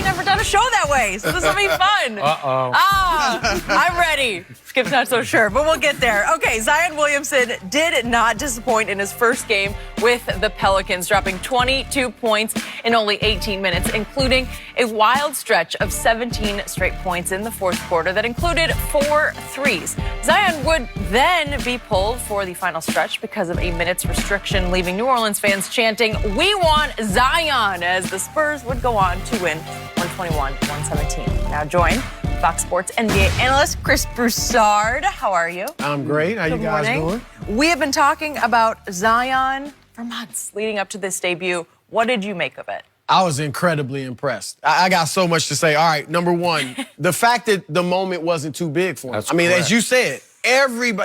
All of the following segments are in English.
never done a show that way, so this will be fun. I'm ready. Skip's not so sure, but we'll get there. Okay, Zion Williamson did not disappoint in his first game with the Pelicans, dropping 22 points in only 18 minutes, including a wild stretch of 17 straight points in the fourth quarter that included 4 threes. Zion would then be pulled for the final stretch because of a minutes restriction, leaving New Orleans fans chanting, "We want Zion," as the Spurs would go on to win 121-117. Now join Fox Sports NBA analyst Chris Broussard. How are you? I'm great. How you guys doing? We have been talking about Zion for months leading up to this debut. What did you make of it? I was incredibly impressed. I got so much to say. All right, number one, the fact that the moment wasn't too big for him. That's I mean, correct. as you said,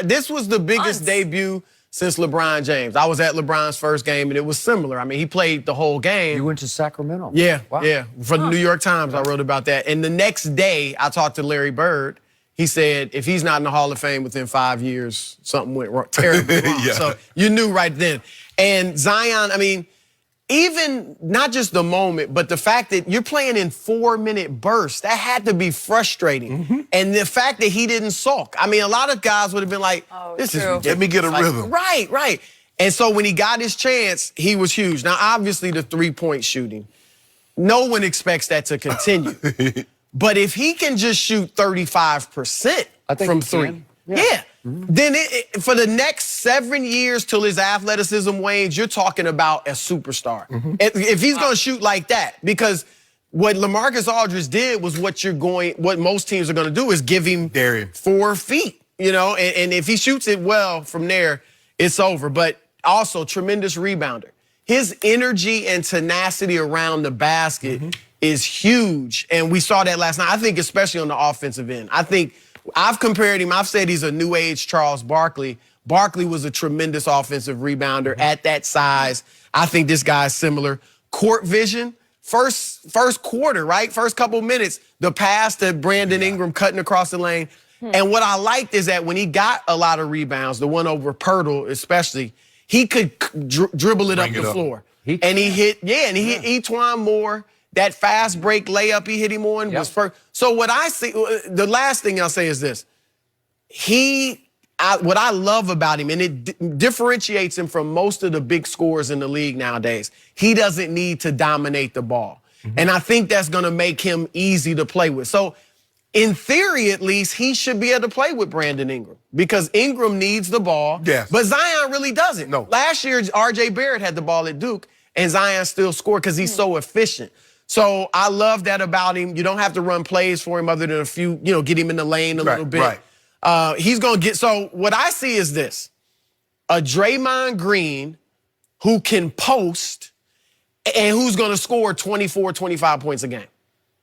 this was the biggest debut since LeBron James. I was at LeBron's first game, and it was similar. I mean, he played the whole game. You went to Sacramento. Yeah, Wow. yeah. For the New York Times, I wrote about that. And the next day, I talked to Larry Bird. He said, if he's not in the Hall of Fame within 5 years, something went wrong, terribly wrong. Yeah. So you knew right then. And Zion, I mean, even not just the moment, but the fact that you're playing in 4-minute bursts, that had to be frustrating. And the fact that he didn't sulk. I mean, a lot of guys would have been like, this is Let me get a like, rhythm. Right, right. And so when he got his chance, he was huge. Now, obviously, the three-point shooting, no one expects that to continue. But if he can just shoot 35% from he three, can. yeah. Then for the next 7 years till his athleticism wanes, you're talking about a superstar. If he's going to shoot like that, because what LaMarcus Aldridge did was what most teams are going to do is give him 4 feet, you know, and if he shoots it well from there, it's over. But also tremendous rebounder. His energy and tenacity around the basket is huge, and we saw that last night. I think especially on the offensive end. I think I've compared him. I've said he's a new age Charles Barkley. Barkley was a tremendous offensive rebounder at that size. I think this guy's similar. Court vision, first quarter, right? First couple minutes, the pass to Brandon Ingram cutting across the lane. And what I liked is that when he got a lot of rebounds, the one over Pirtle especially, he could dribble it up the floor. He hit Etwan Moore. That fast break layup he hit him on was first. So what I see, the last thing I'll say is this. What I love about him, and it differentiates him from most of the big scorers in the league nowadays, he doesn't need to dominate the ball. And I think that's going to make him easy to play with. So in theory, at least, he should be able to play with Brandon Ingram because Ingram needs the ball. Yes. But Zion really doesn't. No. Last year, R.J. Barrett had the ball at Duke, and Zion still scored because he's so efficient. So I love that about him. You don't have to run plays for him other than a few, get him in the lane a little bit. Right. He's going to get, so what I see is this, a Draymond Green who can post and who's going to score 24, 25 points a game.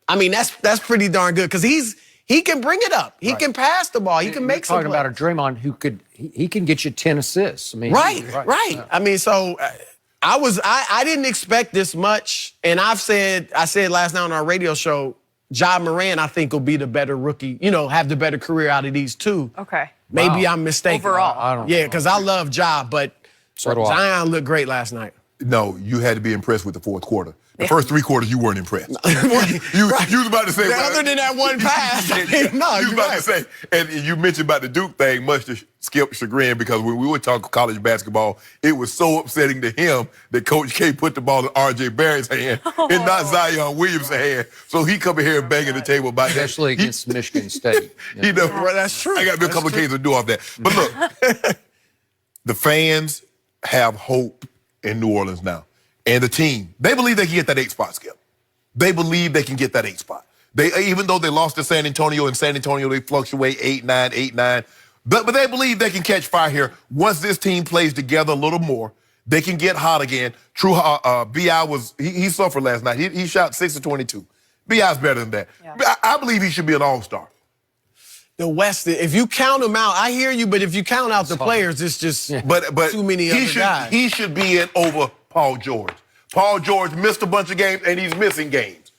I mean, that's pretty darn good because he can bring it up. He can pass the ball. He can make some plays. Talking about a Draymond who he can get you 10 assists. I mean, right. Yeah. I mean, so I didn't expect this much, and I said last night on our radio show, Ja Morant I think will be the better rookie, have the better career out of these two. Okay. Maybe I'm mistaken. Overall. I don't know. because I love Ja, but So do I. Zion looked great last night. No, you had to be impressed with the fourth quarter. The first 3 quarters, you weren't impressed. You was about to say. Other than that one pass, no, you was you're about right. to say, and you mentioned about the Duke thing, much to Skip's chagrin, because when we were talking college basketball, it was so upsetting to him that Coach K put the ball in R.J. Barrett's hand and not Zion Williamson's hand. So he come in here and banging the table about that. Especially against Michigan State. Well, that's true. I got to be a couple of cases to do off that. But look, the fans have hope in New Orleans now. And the team, they believe they can get that 8 spot, Skip. They believe they can get that 8 spot. Even though they lost to San Antonio, in San Antonio they fluctuate 8-9, 8-9. But they believe they can catch fire here. Once this team plays together a little more, they can get hot again. True, B.I. he suffered last night. He shot 6 of 22. B.I.'s better than that. Yeah. I believe he should be an all-star. The West, if you count them out, I hear you, but if you count out the players, it's just But too many other guys. He should be in over Paul George. Paul George missed a bunch of games, and he's missing games.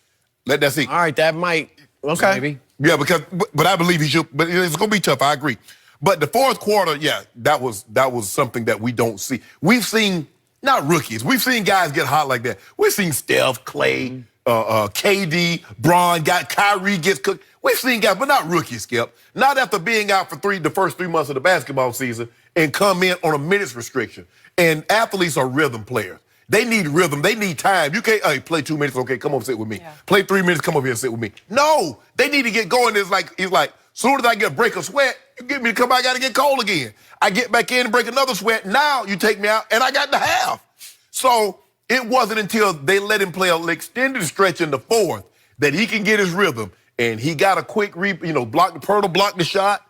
Let that see. All right, that might, okay. Maybe. Yeah, but I believe he should. But it's going to be tough. I agree. But the fourth quarter, yeah, that was something that we don't see. We've seen, not rookies, we've seen guys get hot like that. We've seen Steph, Clay, KD, Bron, Kyrie gets cooked. We've seen guys, but not rookies, Skip. Not after being out for the first 3 months of the basketball season and come in on a minutes restriction. And athletes are rhythm players. They need rhythm. They need time. You can't, hey, play 2 minutes, okay, come over, sit with me. Yeah. Play 3 minutes, come over here and sit with me. No, they need to get going. He's like, soon as I get a break of sweat, you get me to come out, I got to get cold again. I get back in and break another sweat. Now you take me out, and I got the half. So it wasn't until they let him play an extended stretch in the fourth that he can get his rhythm. And he got a quick block the Pirtle, blocked the shot.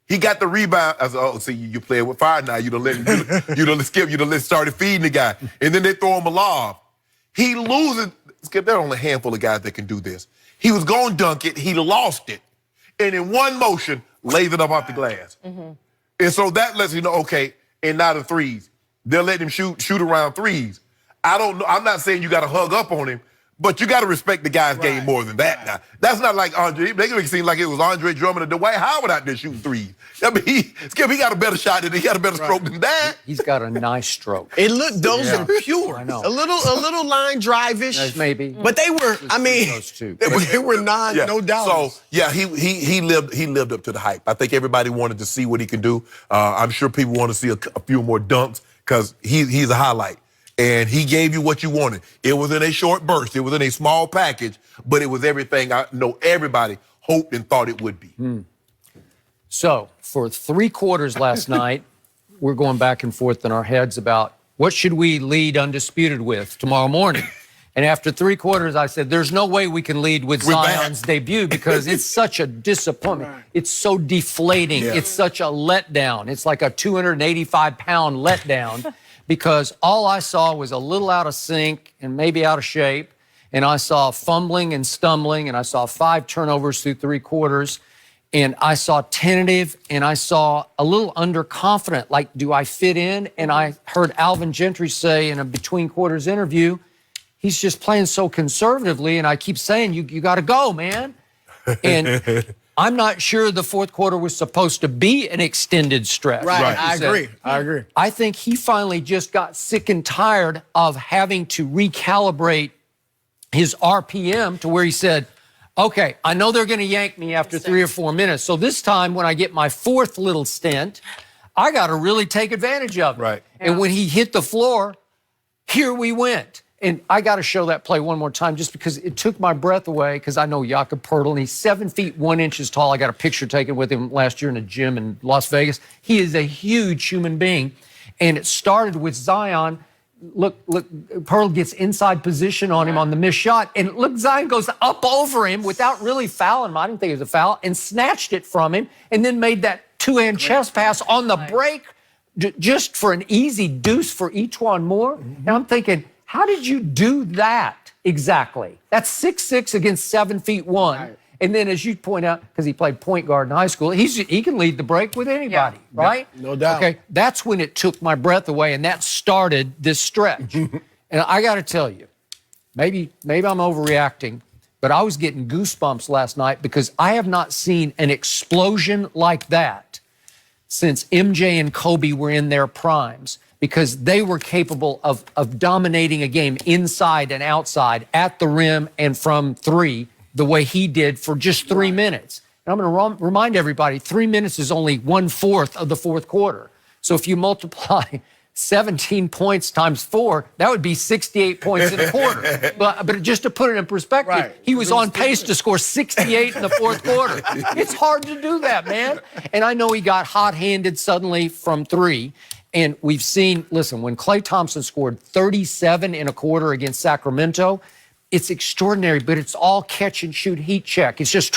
He got the rebound. I said, oh, see, you playing with fire now. You done started feeding the guy. And then they throw him a lob. He loses. Skip, there are only a handful of guys that can do this. He was going to dunk it. He lost it. And in one motion, lays it up off the glass. Mm-hmm. And so that lets you know, okay, and now the threes. They'll let him shoot around threes. I don't know. I'm not saying you got to hug up on him, but you got to respect the guy's game more than that now. That's not like Andre. They make it seem like it was Andre Drummond and Dwight Howard out there shooting threes. I mean, he got a better shot than he got a better stroke than that. He's got a nice stroke. Those are pure. I know. A little line drive-ish. Maybe. But they were, I mean, they were no doubt. So, yeah, he lived up to the hype. I think everybody wanted to see what he can do. I'm sure people want to see a few more dunks because he's a highlight. And he gave you what you wanted. It was in a short burst. It was in a small package, but it was everything I know everybody hoped and thought it would be. So for 3 quarters last night, we're going back and forth in our heads about what should we lead undisputed with tomorrow morning. And after 3 quarters, I said, there's no way we can lead with Zion's debut because it's such a disappointment. Right. It's so deflating. Yeah. It's such a letdown. It's like a 285-pound letdown. Because all I saw was a little out of sync and maybe out of shape. And I saw fumbling and stumbling, and I saw 5 turnovers through 3 quarters. And I saw tentative, and I saw a little underconfident, like, do I fit in? And I heard Alvin Gentry say in a between quarters interview, he's just playing so conservatively, and I keep saying, you got to go, man. And I'm not sure the fourth quarter was supposed to be an extended stretch. Right. I agree. I think he finally just got sick and tired of having to recalibrate his RPM to where he said, okay, I know they're going to yank me after 3 or 4 minutes. So this time when I get my 4th little stint, I got to really take advantage of it. Right. And when he hit the floor, here we went. And I got to show that play one more time just because it took my breath away because I know Jakob Poeltl, and he's 7 feet 1 inch tall. I got a picture taken with him last year in a gym in Las Vegas. He is a huge human being. And it started with Zion. Look, Poeltl gets inside position on him on the missed shot. And look, Zion goes up over him without really fouling him. I didn't think it was a foul. And snatched it from him and then made that 2-hand chest pass on the break just for an easy deuce for E'Twaun Moore. And I'm thinking, how did you do that exactly? That's 6'6" against 7 feet 1. Right. And then, as you point out, because he played point guard in high school, he can lead the break with anybody, right? No doubt. Okay, that's when it took my breath away, and that started this stretch. And I got to tell you, maybe I'm overreacting, but I was getting goosebumps last night because I have not seen an explosion like that since MJ and Kobe were in their primes. Because they were capable of dominating a game inside and outside, at the rim and from 3, the way he did for just 3 minutes. And I'm going to remind everybody, 3 minutes is only 1/4 of the fourth quarter. So if you multiply 17 points times 4, that would be 68 points in a quarter. But just to put it in perspective, he was on pace to score 68 in the fourth quarter. It's hard to do that, man. And I know he got hot-handed suddenly from 3. And we've seen, listen, when Klay Thompson scored 37 in a quarter against Sacramento, it's extraordinary, but it's all catch and shoot heat check. It's just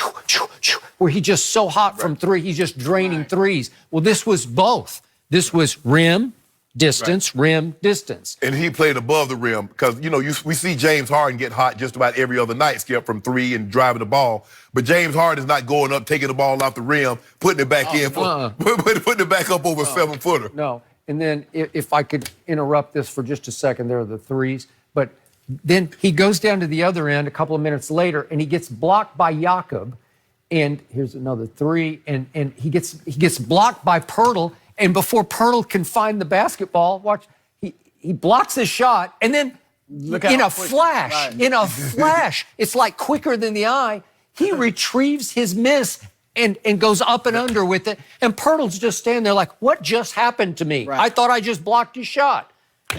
where he's just so hot from 3, he's just draining threes. Well, this was both. This was rim, distance, rim, distance. And he played above the rim because, we see James Harden get hot just about every other night, Skip, from 3 and driving the ball. But James Harden is not going up, taking the ball off the rim, putting it back putting it back up over a 7-footer. No. And then if I could interrupt this for just a second, there are the threes. But then he goes down to the other end a couple of minutes later, and he gets blocked by Jakob. And here's another 3. And he gets blocked by Poeltl. And before Poeltl can find the basketball, watch, he blocks his shot. And then Look how in a quick- flash, right. in a flash. It's like quicker than the eye. He retrieves his miss and goes up and under with it. And Pirtle's just standing there like, what just happened to me? Right. I thought I just blocked his shot.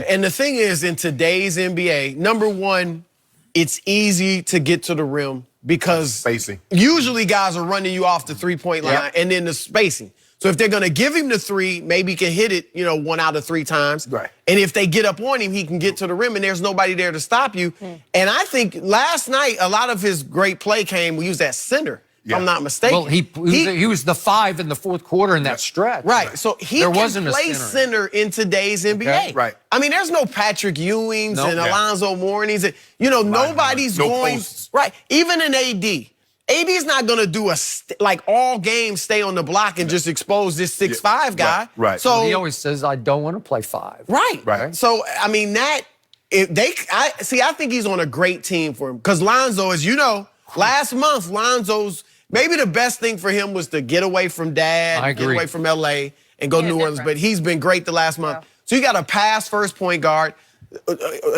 And the thing is, in today's NBA, number one, it's easy to get to the rim because Spacing. usually guys are running you off the three-point line Yep. and then the spacing. So if they're going to give him the three, maybe he can hit it, 1 out of 3 times. Right. And if they get up on him, he can get to the rim and there's nobody there to stop you. And I think last night, a lot of his great play came when he was at center, if I'm not mistaken. Well, he was the 5 in the fourth quarter in that stretch. Right, so he There can wasn't a play center. center in today's NBA. Right. I mean, there's no Patrick Ewings No. and Yeah. Alonzo Mournings. And, nobody's No going. posts. Right, even in AD. AD's not going to do all games stay on the block and just expose this 6'5" guy. Right. So He always says, I don't want to play 5. Right. Right. So I mean I think he's on a great team for him because Lonzo, as you know, last month Lonzo's maybe the best thing for him was to get away from dad, I get agree. away from LA, and go to New Orleans. different. But he's been great the last month. Yeah. So you got a pass first point guard.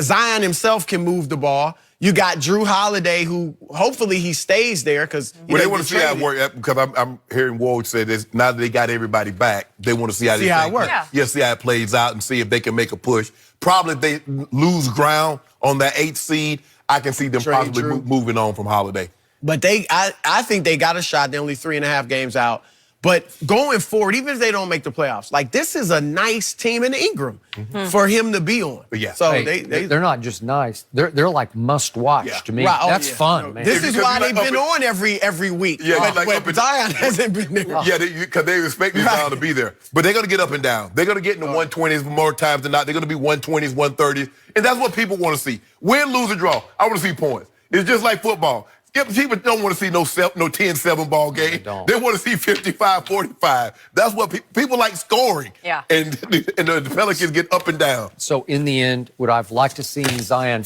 Zion himself can move the ball. You got Drew Holiday, who hopefully he stays there because Well, they want to see how it works because I'm hearing Woj say this. Now that they got everybody back, they want to see how See how it works. Yeah. Yeah. see how it plays out and see if they can make a push. Probably if they lose ground on that 8th seed, I can see them Trade possibly Drew. moving on from Holiday. But I think they got a shot. They're only 3.5 games out. But going forward, even if they don't make the playoffs, like this is a nice team in Ingram for him to be on. Yeah. So Hey, they they're not just nice. They're like must watch Yeah. to me. Right, oh, That's yeah. fun, man. This If you is could why be they've like been up on every week. Yeah, they like But up and- Zion hasn't been there. Yeah, because they expect these guys to be there. But they're going to get up and down. They're going to get in the 120s more times than not. They're going to be 120s, 130s. And that's what people want to see. Win, lose, or draw. I want to see points. It's just like football. People don't want to see no 10-7 ball game. don't. They want to see 55-45. That's what people like scoring. Yeah. And the Pelicans get up and down. So in the end, would I've liked to see Zion